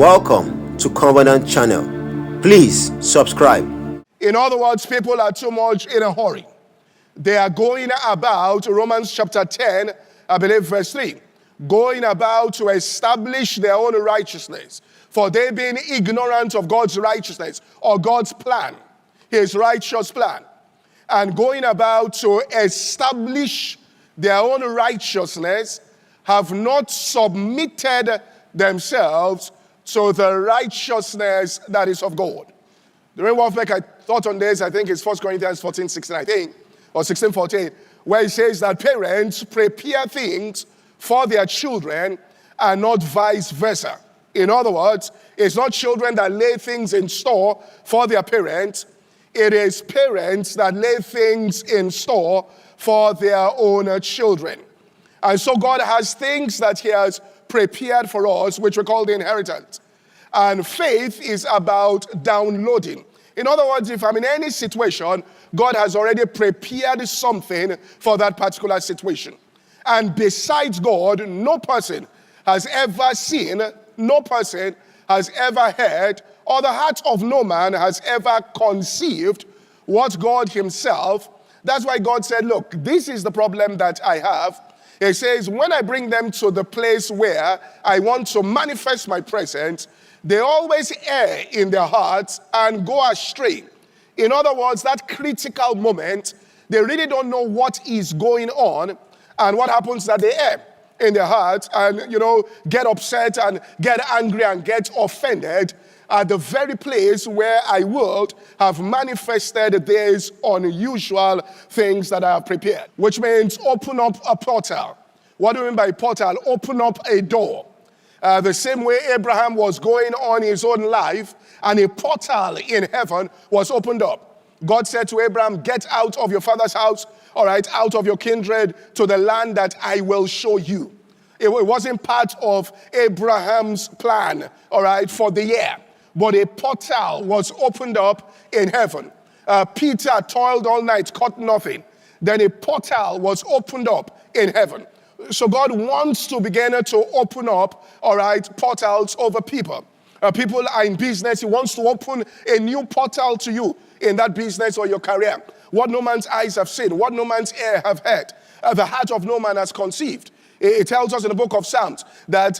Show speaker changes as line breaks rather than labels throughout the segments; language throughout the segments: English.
Welcome to Covenant Channel. Please subscribe.
In other words, people are too much in a hurry. They are going about, Romans chapter 10, I believe verse 3, going about to establish their own righteousness, for they being ignorant of God's righteousness or God's plan, his righteous plan, and going about to establish their own righteousness, have not submitted themselves to the righteousness that is of God. During Wolfbeck, I thought on this, I think it's 1 Corinthians 14:16, I think, or 16:14, where it says that parents prepare things for their children and not vice versa. In other words, it's not children that lay things in store for their parents. It is parents that lay things in store for their own children. And so God has things that he has prepared for us, which we call the inheritance. And faith is about downloading. In other words, if I'm in any situation, God has already prepared something for that particular situation. And besides God, no person has ever seen, no person has ever heard, or the heart of no man has ever conceived what God himself. That's why God said, look, this is the problem that I have. He says, when I bring them to the place where I want to manifest my presence, they always err in their hearts and go astray. In other words, that critical moment, they really don't know what is going on, and what happens that they err in their hearts and, get upset and get angry and get offended at the very place where I would have manifested these unusual things that I have prepared. Which means open up a portal. What do we mean by portal? Open up a door. The same way Abraham was going on his own life, and a portal in heaven was opened up. God said to Abraham, get out of your father's house, all right, out of your kindred, to the land that I will show you. It wasn't part of Abraham's plan, all right, for the year. But a portal was opened up in heaven. Peter toiled all night, caught nothing. Then a portal was opened up in heaven. So God wants to begin to open up, all right, portals over people. People are in business. He wants to open a new portal to you in that business or your career. What no man's eyes have seen, what no man's ear have heard, the heart of no man has conceived. It tells us in the book of Psalms that,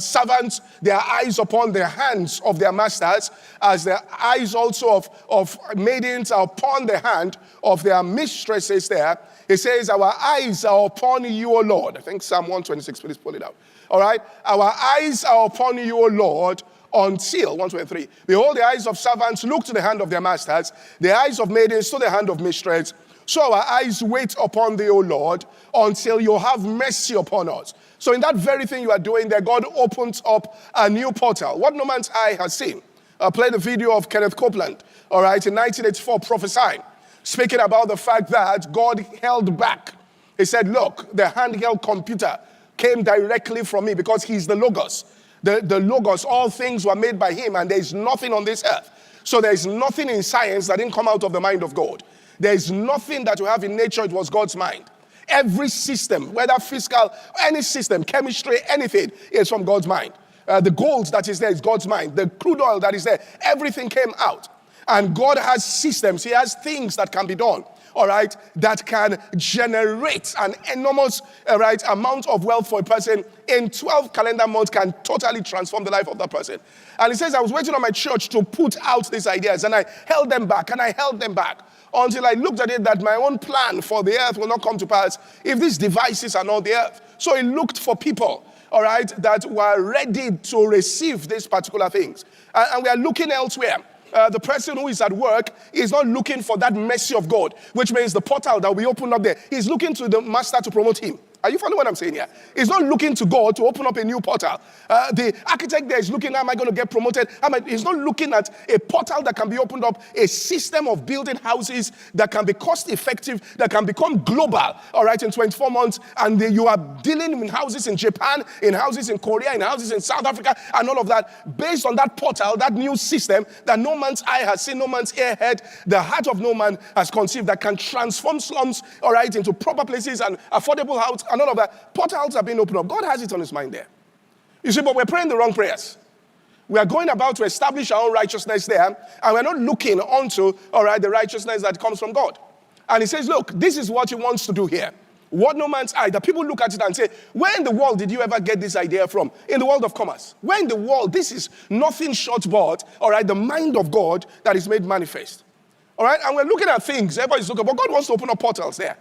servants, their eyes upon the hands of their masters, as their eyes also of maidens are upon the hand of their mistresses there. It says, our eyes are upon you, O Lord. I think Psalm 126, please pull it out. All right? Our eyes are upon you, O Lord, until, 123. Behold, the eyes of servants look to the hand of their masters, the eyes of maidens to the hand of mistress. So our eyes wait upon thee, O Lord, until you have mercy upon us. So in that very thing you are doing there, God opens up a new portal. What no man's eye has seen. I played the video of Kenneth Copeland, all right, in 1984, prophesying, speaking about the fact that God held back. He said, look, the handheld computer came directly from me because he's the Logos. The Logos, all things were made by him, and there is nothing on this earth. So there is nothing in science that didn't come out of the mind of God. There is nothing that you have in nature, it was God's mind. Every system, whether physical, any system, chemistry, anything, is from God's mind. The gold that is there is God's mind. The crude oil that is there, everything came out. And God has systems, he has things that can be done, all right, that can generate an enormous, amount of wealth for a person in 12 calendar months, can totally transform the life of that person. And he says, I was waiting on my church to put out these ideas, and I held them back, until I looked at it that my own plan for the earth will not come to pass if these devices are not the earth. So he looked for people, all right, that were ready to receive these particular things. And we are looking elsewhere. The person who is at work is not looking for that mercy of God, which means the portal that we open up there. He's looking to the master to promote him. Are you following what I'm saying here? He's not looking to God to open up a new portal. The architect there is looking, am I going to get promoted? He's not looking at a portal that can be opened up, a system of building houses that can be cost effective, that can become global, all right, in 24 months. And you are dealing in houses in Japan, in houses in Korea, in houses in South Africa, and all of that, based on that portal, that new system that no man's eye has seen, no man's ear heard, the heart of no man has conceived, that can transform slums, all right, into proper places and affordable houses. And all of that, portals are being opened up. God has it on his mind there. You see, but we're praying the wrong prayers. We are going about to establish our own righteousness there, and we're not looking onto, the righteousness that comes from God. And he says, look, this is what he wants to do here. What no man's eye. That people look at it and say, where in the world did you ever get this idea from? In the world of commerce. Where in the world? This is nothing short but, the mind of God that is made manifest. All right? And we're looking at things. Everybody's looking, but God wants to open up portals there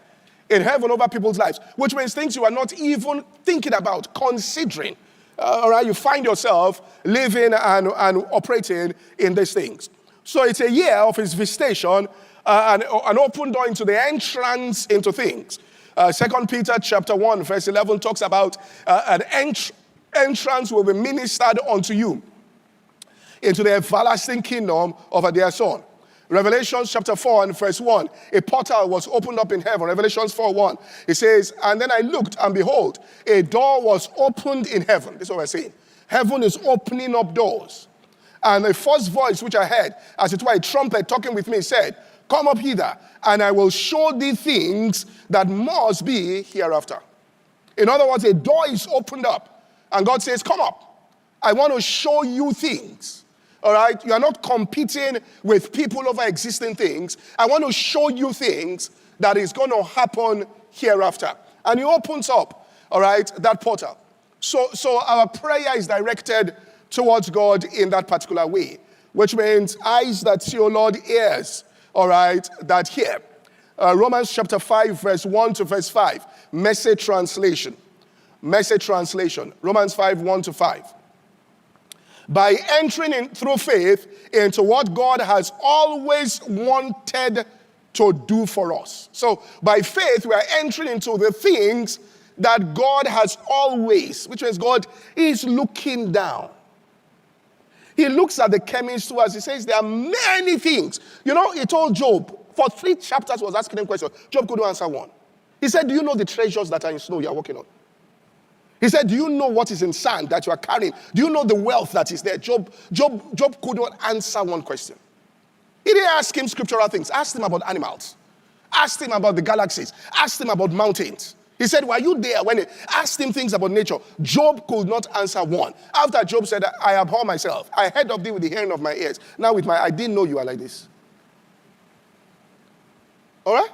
in heaven over people's lives, which means things you are not even thinking about, considering. You find yourself living and operating in these things. So it's a year of his visitation, an open door into the entrance into things. 2 Peter chapter 1, verse 11 talks about an entrance will be ministered unto you into the everlasting kingdom of a dear son. Revelation chapter 4 and verse 1, a portal was opened up in heaven. Revelations 4:1, it says, and then I looked, and behold, a door was opened in heaven. This is what we're saying. Heaven is opening up doors. And the first voice which I heard, as it were a trumpet talking with me, said, come up hither, and I will show thee things that must be hereafter. In other words, a door is opened up, and God says, come up. I want to show you things. All right? You are not competing with people over existing things. I want to show you things that is going to happen hereafter. And he opens up, that portal. So our prayer is directed towards God in that particular way, which means eyes that see, O Lord, ears, that hear. Romans chapter 5, verse 1 to verse 5. Message translation. Romans 5, 1 to 5. By entering in through faith into what God has always wanted to do for us. So by faith, we are entering into the things that God has always, which means God is looking down. He looks at the chemist too, as he says, there are many things. He told Job, for 3 chapters was asking him questions. Job couldn't answer one. He said, do you know the treasures that are in snow you are working on? He said, do you know what is in sand that you are carrying? Do you know the wealth that is there? Job could not answer one question. He didn't ask him scriptural things. Asked him about animals. Asked him about the galaxies. Asked him about mountains. He said, were you there when he asked him things about nature? Job could not answer one. After Job said, I abhor myself. I heard of thee with the hearing of my ears. Now with I didn't know you are like this. All right?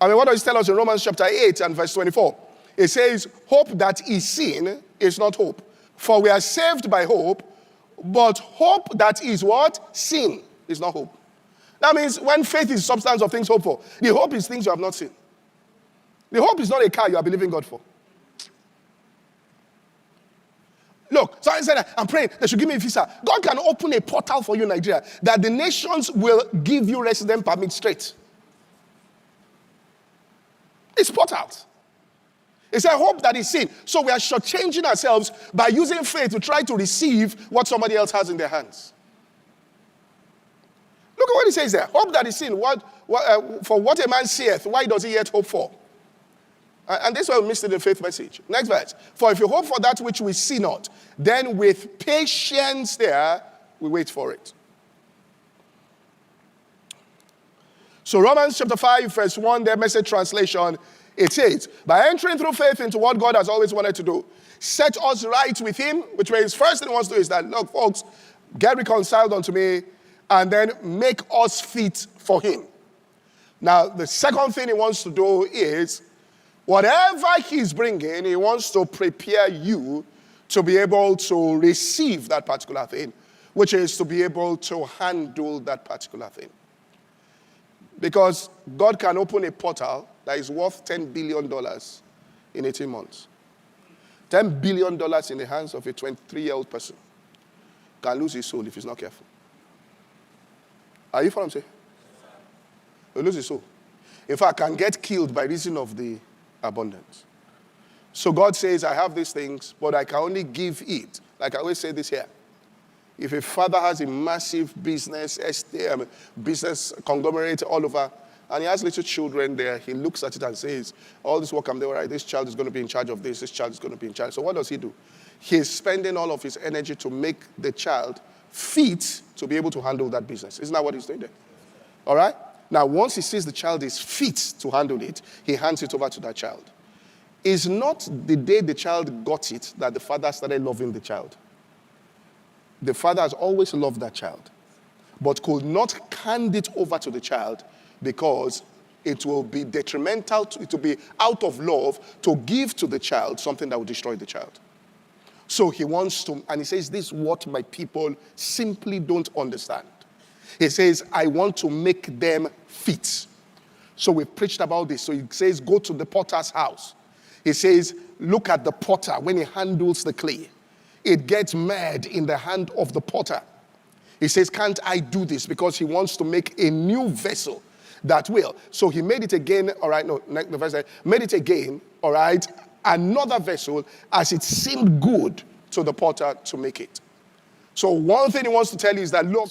What does it tell us in Romans chapter 8 and verse 24? It says, hope that is seen is not hope. For we are saved by hope, but hope that is what? Seen is not hope. That means when faith is substance of things hoped for, the hope is things you have not seen. The hope is not a car you are believing God for. Look, so I said, I'm praying they should give me a visa. God can open a portal for you in Nigeria that the nations will give you resident permit straight. It's portals. It's a hope that is seen. So we are shortchanging ourselves by using faith to try to receive what somebody else has in their hands. Look at what he says there. Hope that is seen. For what a man seeth, why does he yet hope for? And this is why we missed it in the faith message. Next verse. For if you hope for that which we see not, then with patience there, we wait for it. So Romans chapter 5, verse 1, their message translation, it says, by entering through faith into what God has always wanted to do, set us right with him, which means first thing he wants to do is that, look, folks, get reconciled unto me, and then make us fit for him. Now, the second thing he wants to do is, whatever he's bringing, he wants to prepare you to be able to receive that particular thing, which is to be able to handle that particular thing. Because God can open a portal that is worth $10 billion in 18 months. $10 billion in the hands of a 23-year-old person can lose his soul if he's not careful. Are you following what I'm saying? He'll lose his soul. In fact, can get killed by reason of the abundance. So God says, I have these things, but I can only give it. Like I always say this here. If a father has a massive business business conglomerate all over, and he has little children there, he looks at it and says, all this work I'm doing, right, this child is going to be in charge of this child is going to be in charge. So what does he do? He's spending all of his energy to make the child fit to be able to handle that business. Isn't that what he's doing there? All right? Now, once he sees the child is fit to handle it, he hands it over to that child. It's not the day the child got it that the father started loving the child. The father has always loved that child, but could not hand it over to the child because it will be detrimental, it will be out of love to give to the child something that will destroy the child. So he wants to, and he says, this is what my people simply don't understand. He says, I want to make them fit. So we've preached about this. So he says, go to the potter's house. He says, look at the potter when he handles the clay. It gets mad in the hand of the potter. He says, can't I do this? Because he wants to make a new vessel that will. So he made it again, all right, no, the verse said, made it again, all right, another vessel as it seemed good to the potter to make it. So one thing he wants to tell you is that, look,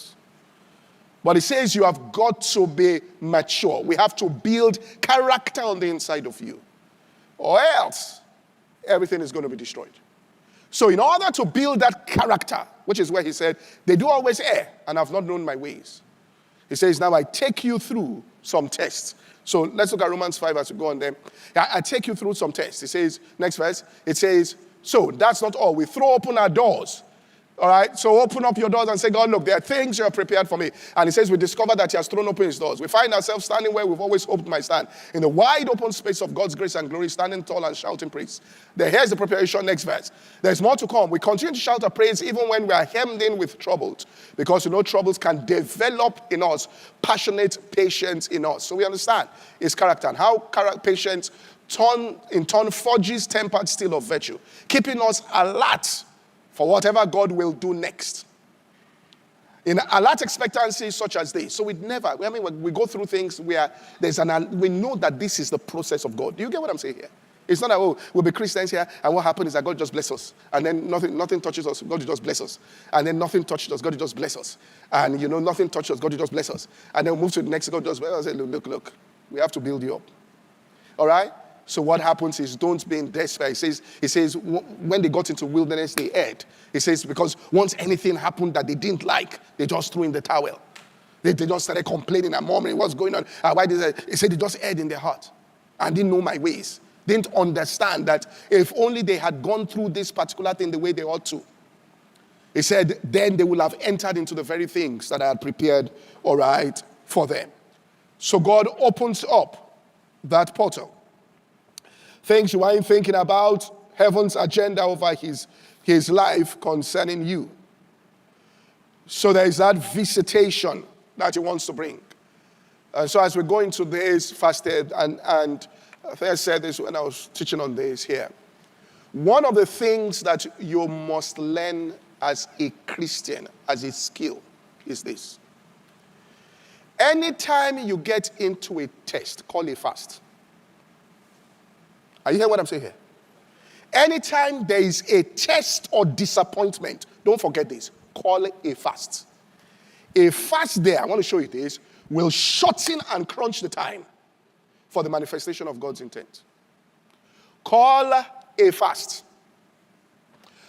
but he says you have got to be mature. We have to build character on the inside of you, or else everything is going to be destroyed. So in order to build that character, which is where he said, they do always err and have not known my ways. He says, now I take you through some tests. So let's look at Romans 5 as we go on there. I take you through some tests. It says, next verse, it says, so that's not all. We throw open our doors. All right, so open up your doors and say, God, look, there are things you have prepared for me. And he says, we discover that he has thrown open his doors. We find ourselves standing where we've always hoped might stand, in the wide open space of God's grace and glory, standing tall and shouting praise. Here's the preparation, next verse. There's more to come. We continue to shout our praise even when we are hemmed in with troubles, because troubles can develop in us passionate patience in us. So we understand his character and how patience in turn forges tempered steel of virtue, keeping us alert for whatever God will do next. In alert expectancy such as this. So we go through things where we know that this is the process of God. Do you get what I'm saying here? It's not that, we'll be Christians here, and what happens is that God just bless us. And then nothing touches us, God just bless us. And then nothing touches us, God just bless us. And nothing touches us, God just bless us. And then we move to the next, God just bless us. I say, look, we have to build you up. All right? So what happens is, don't be in despair. He says, when they got into wilderness, they erred. He says, because once anything happened that they didn't like, they just threw in the towel. They just started complaining and murmuring, what's going on? Why did they? He said, they just erred in their heart and didn't know my ways. Didn't understand that if only they had gone through this particular thing the way they ought to. He said, then they will have entered into the very things that I had prepared, all right, for them. So God opens up that portal. Things you ain't thinking about, heaven's agenda over his life concerning you. So there is that visitation that he wants to bring. And so as we go into this fasted, and I think I said this when I was teaching on this here. One of the things that you must learn as a Christian, as a skill, is this. Anytime you get into a test, call a fast. Are you hearing what I'm saying here? Anytime there is a test or disappointment, don't forget this, call it a fast. A fast there, I want to show you this, will shorten and crunch the time for the manifestation of God's intent. Call a fast.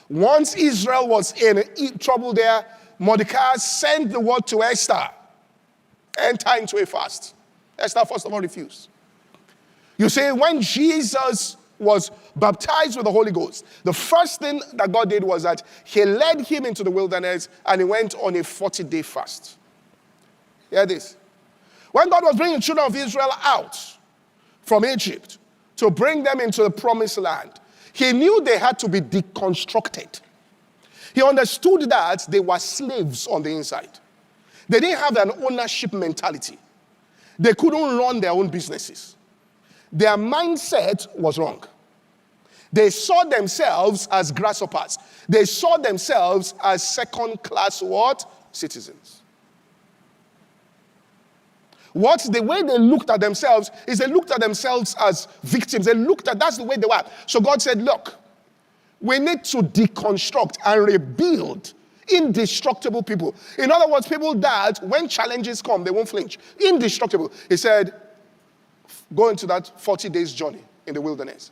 Once Israel was in trouble there, Mordecai sent the word to Esther, enter into a fast. Esther first of all refused. You see, when Jesus was baptized with the Holy Ghost, the first thing that God did was that he led him into the wilderness and he went on a 40-day fast. Hear this. When God was bringing the children of Israel out from Egypt to bring them into the promised land, he knew they had to be deconstructed. He understood that they were slaves on the inside. They didn't have an ownership mentality. They couldn't run their own businesses. Their mindset was wrong. They saw themselves as grasshoppers. They saw themselves as second-class what? Citizens. The way they looked at themselves is they looked at themselves as victims. That's the way they were. So God said, look, we need to deconstruct and rebuild indestructible people. In other words, people that when challenges come, they won't flinch. Indestructible. He said, go into that 40 days journey in the wilderness.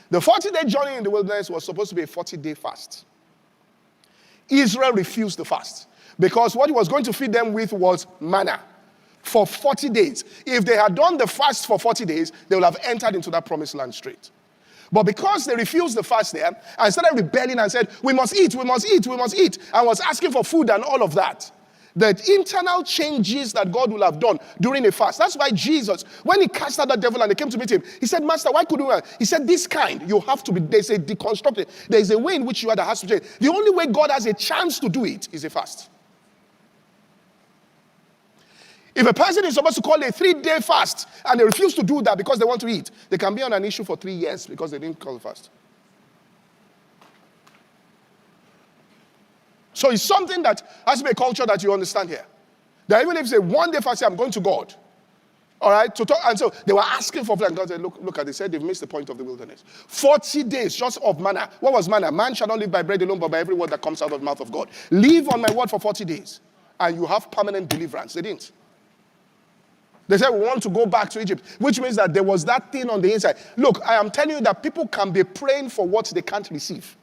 The 40-day journey in the wilderness was supposed to be a 40-day fast. Israel refused the fast because what he was going to feed them with was manna for 40 days. If they had done the fast for 40 days, they would have entered into that promised land straight. But because they refused the fast there and started rebelling and said, we must eat, we must eat, we must eat, and was asking for food and all of that, the internal changes that God will have done during a fast. That's why Jesus, when he cast out that devil and they came to meet him, he said, Master, why couldn't we? He said, this kind, you have to be, there's a deconstructed, there's a way in which you are that has to change. The only way God has a chance to do it is a fast. If a person is supposed to call a 3-day fast and they refuse to do that because they want to eat, they can be on an issue for 3 years because they didn't call a fast. So it's something that has to be a culture that you understand here. That even if it's a 1-day fast, say, I'm going to God. All right? To talk, and so they were asking for food, and God said, look at, they said they've missed the point of the wilderness. 40 days just of manna. What was manna? Man shall not live by bread alone, but by every word that comes out of the mouth of God. Live on my word for 40 days, and you have permanent deliverance. They didn't. They said, we want to go back to Egypt, which means that there was that thing on the inside. Look, I am telling you that people can be praying for what they can't receive.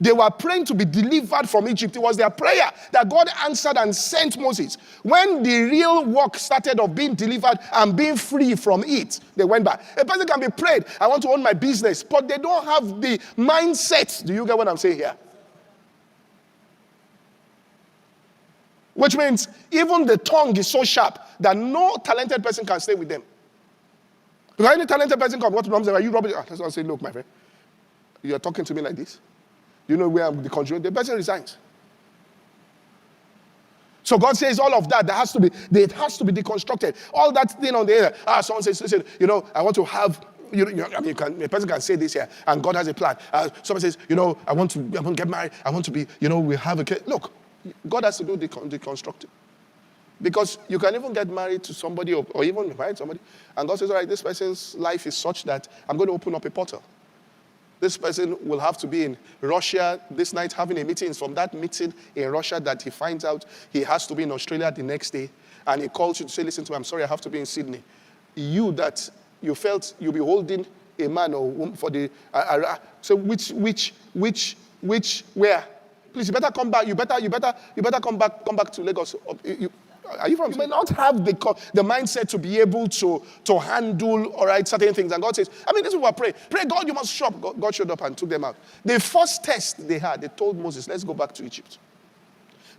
They were praying to be delivered from Egypt. It was their prayer that God answered and sent Moses. When the real work started of being delivered and being free from it, they went back. A person can be prayed, I want to own my business, but they don't have the mindset. Do you get what I'm saying here? Which means even the tongue is so sharp that no talented person can stay with them. If any talented person comes, what to say, are you rubbish? That's what I say, look, my friend, you're talking to me like this. You know where I'm the conjuring? The person resigns. So God says all of that, it has to be deconstructed. All that thing on the air. Someone says, listen, I want to have, a person can say this here, and God has a plan. Someone says, I want to get married. I want to be, we have a kid. Look, God has to do deconstructing. Because you can even get married to somebody or even marry somebody, and God says, all right, this person's life is such that I'm going to open up a portal. This person will have to be in Russia this night having a meeting. It's from that meeting in Russia that he finds out he has to be in Australia the next day. And he calls you to say, listen to me, I'm sorry, I have to be in Sydney. You felt you'll be holding a man or woman for the... so where? Please, you better come back. You better come back to Lagos. Are you from? You may not have the mindset to be able to handle, all right, certain things. And God says, this is what I pray. Pray, God, you must show up. God showed up and took them out. The first test they had, they told Moses, let's go back to Egypt.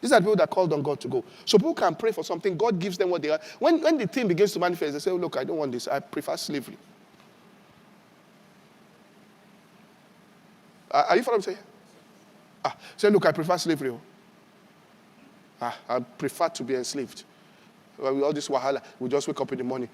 These are people that called on God to go. So people can pray for something. God gives them what they are. When the thing begins to manifest, they say, look, I don't want this. I prefer slavery. Are you following what I'm saying? Say, look, I prefer slavery. I prefer to be enslaved. With all this wahala, we just wake up in the morning.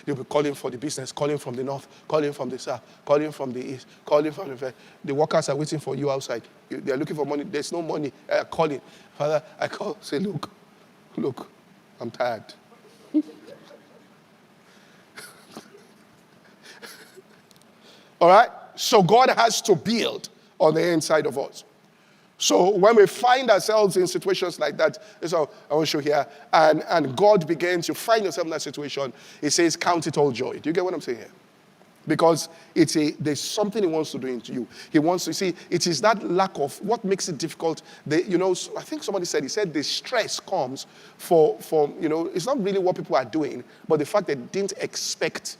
You'll be calling for the business, calling from the north, calling from the south, calling from the east, calling from the workers are waiting for you outside. They're looking for money. There's no money. Calling. Father, I call. Say, look, I'm tired. All right? So God has to build on the inside of us. So when we find ourselves in situations like that, so I want to show here, and God begins to find yourself in that situation, He says, count it all joy. Do you get what I'm saying here? Because there's something He wants to do into you. He wants to see, it is that lack of, what makes it difficult. I think somebody said, he said the stress comes for it's not really what people are doing, but the fact that they didn't expect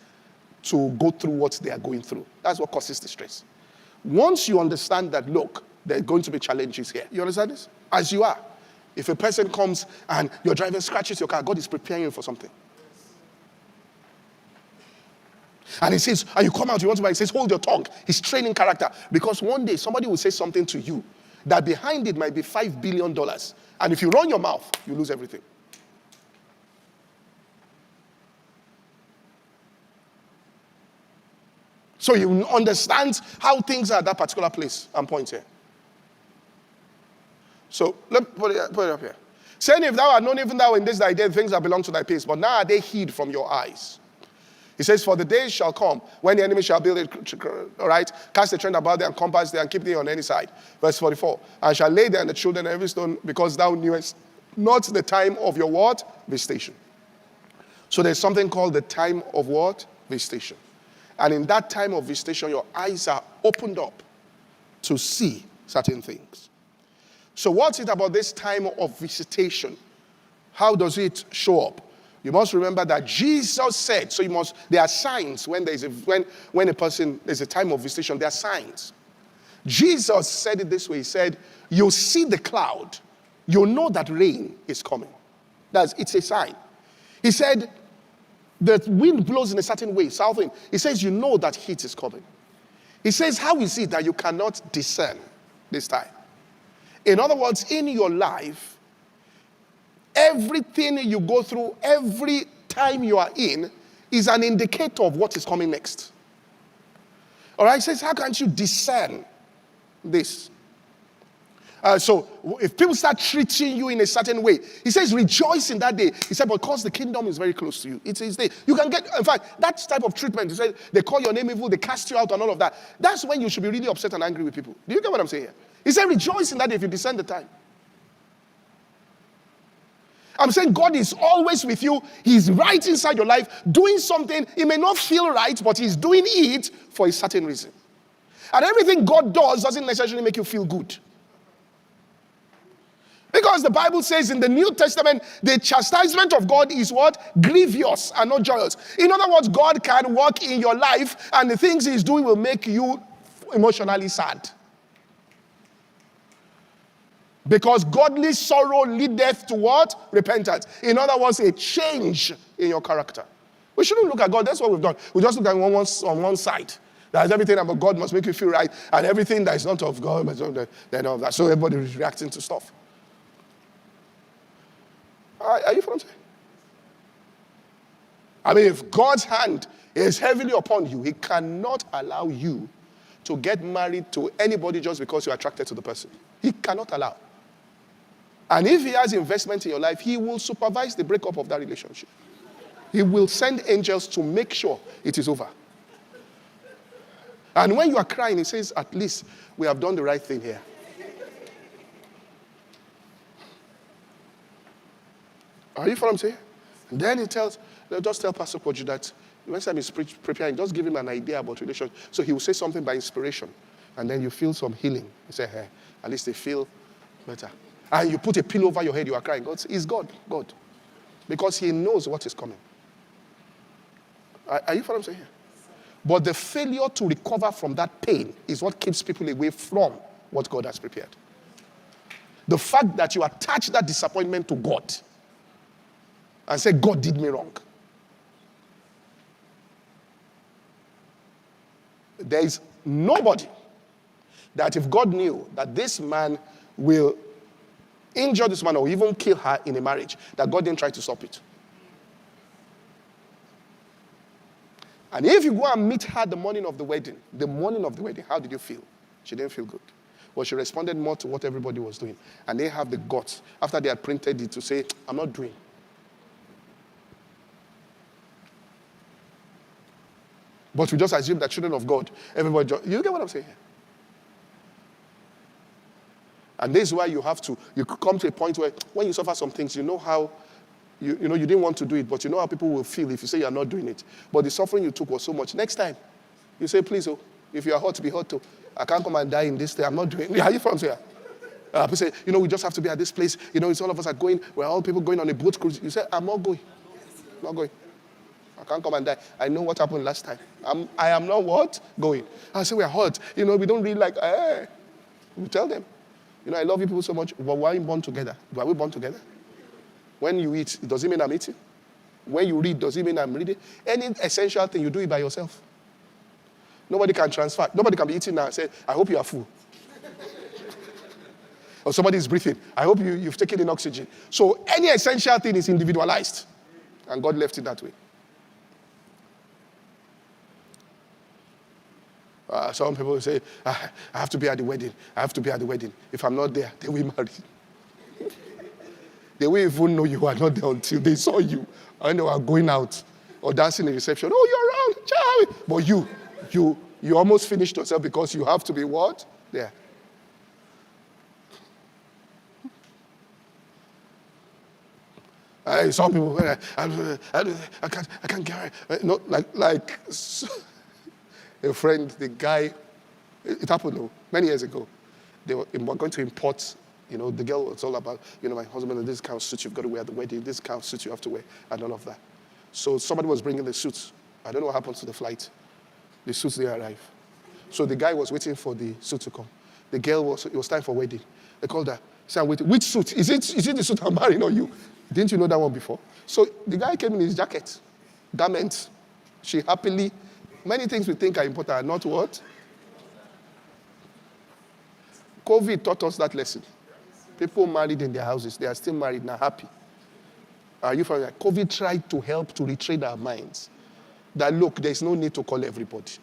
to go through what they are going through. That's what causes the stress. Once you understand that, look, there are going to be challenges here. You understand this? As you are. If a person comes and your driver scratches your car, God is preparing you for something. And He says, and you come out, you want to buy, He says, hold your tongue. He's training character. Because one day somebody will say something to you that behind it might be $5 billion. And if you run your mouth, you lose everything. So you understand how things are at that particular place and point here. So, let me put it up here. Saying, if thou art known even thou in this thy day, things that belong to thy peace, but now are they hid from your eyes. He says, for the days shall come when the enemy shall build it, all right, cast a trend about thee and compass thee and keep thee on any side. Verse 44, and shall lay there and the children and every stone, because thou knewest not the time of your what? Visitation. So there's something called the time of what? Visitation. And in that time of visitation, your eyes are opened up to see certain things. So what's it about this time of visitation? How does it show up? You must remember that Jesus said, so there are signs when there's when a person, there's a time of visitation, there are signs. Jesus said it this way, he said, you'll see the cloud, you'll know that rain is coming. It's a sign. He said, the wind blows in a certain way, south wind. He says, you know that heat is coming. He says, how is it that you cannot discern this time? In other words, in your life, everything you go through, every time you are in, is an indicator of what is coming next. All right, he says, how can't you discern this? So if people start treating you in a certain way, he says, rejoice in that day. He said, because the kingdom is very close to you. It's his day. You can get, in fact, that type of treatment, he said, they call your name evil, they cast you out and all of that. That's when you should be really upset and angry with people. Do you get what I'm saying here? He said, rejoice in that day if you discern the time. I'm saying God is always with you. He's right inside your life, doing something. It may not feel right, but he's doing it for a certain reason. And everything God does doesn't necessarily make you feel good. Because the Bible says in the New Testament, the chastisement of God is what? Grievous and not joyous. In other words, God can work in your life and the things he's doing will make you emotionally sad. Because godly sorrow leadeth to what? Repentance. In other words, a change in your character. We shouldn't look at God. That's what we've done. We just look at on one side. That everything about God must make you feel right. And everything that is not of God, then all that. So everybody is reacting to stuff. Are you following? I mean, if God's hand is heavily upon you, he cannot allow you to get married to anybody just because you're attracted to the person. He cannot allow. And if he has investment in your life, he will supervise the breakup of that relationship. He will send angels to make sure it is over. And when you are crying, he says, at least we have done the right thing here. Are you following what I'm saying? And then they'll just tell Pastor Poju that when time he's preparing, just give him an idea about relationship. So he will say something by inspiration. And then you feel some healing. You say, hey, at least they feel better. And you put a pillow over your head, you are crying. It's God. Because he knows what is coming. Are you following what I'm saying here? But the failure to recover from that pain is what keeps people away from what God has prepared. The fact that you attach that disappointment to God and say, God did me wrong. There is nobody that if God knew that this man will injure this man or even kill her in a marriage, that God didn't try to stop it. And if you go and meet her the morning of the wedding, how did you feel? She didn't feel good. Well, she responded more to what everybody was doing. And they have the guts, after they had printed it, to say, I'm not doing. But we just assume that children of God, everybody, you get what I'm saying here? And this is why you come to a point where when you suffer some things, you know how, you didn't want to do it, but you know how people will feel if you say you're not doing it. But the suffering you took was so much. Next time, you say, please, if you are hot, be hot too. I can't come and die in this day. I'm not doing it. Are you from here? People say, we just have to be at this place. It's all of us are going. We're all people going on a boat cruise. You say, I'm not going. I'm not going. I can't come and die. I know what happened last time. I am not what? Going. I say, we're hot. We don't really like, we tell them. I love you people so much. But why are we born together? Were we born together? When you eat, does it mean I'm eating? When you read, does it mean I'm reading? Any essential thing, you do it by yourself. Nobody can transfer. Nobody can be eating now and say, I hope you are full. Or somebody is breathing. I hope you've taken in oxygen. So any essential thing is individualized. And God left it that way. Some people say, I have to be at the wedding. I have to be at the wedding. If I'm not there, they will marry. They will even know you are not there until they saw you and they were going out or dancing in the reception. Oh, you're around. But you almost finished yourself because you have to be what? There. Some people, I can't get it. Not like a friend, the guy, it happened many years ago. They were going to import You know, the girl was all about, you know, my husband, this kind of suit you've got to wear at the wedding, this kind of suit you have to wear, and all of that. So somebody was bringing the suits. I don't know what happened to the flight. The suits didn't arrive. So the guy was waiting for the suit to come. The girl it was time for wedding. They called her. Said, I'm waiting. Which suit? Is it the suit I'm marrying or you? Didn't you know that one before? So the guy came in his jacket, garments. She happily, many things we think are important are not what? COVID taught us that lesson. People married in their houses. They are still married now, happy. Are you familiar? COVID tried to help to retrain our minds. That look, there's no need to call everybody.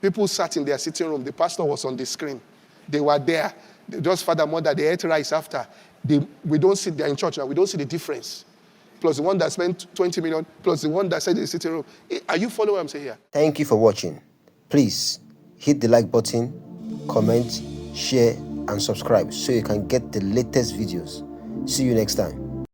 People sat in their sitting room. The pastor was on the screen. They were there. Just father, mother, they ate rice after. We don't see, they're in church now. We don't see the difference. Plus the one that spent 20 million, plus the one that sat in the sitting room. Are you following what I'm saying here?
Thank you for watching. Please hit the like button, comment, share, and subscribe so you can get the latest videos. See you next time.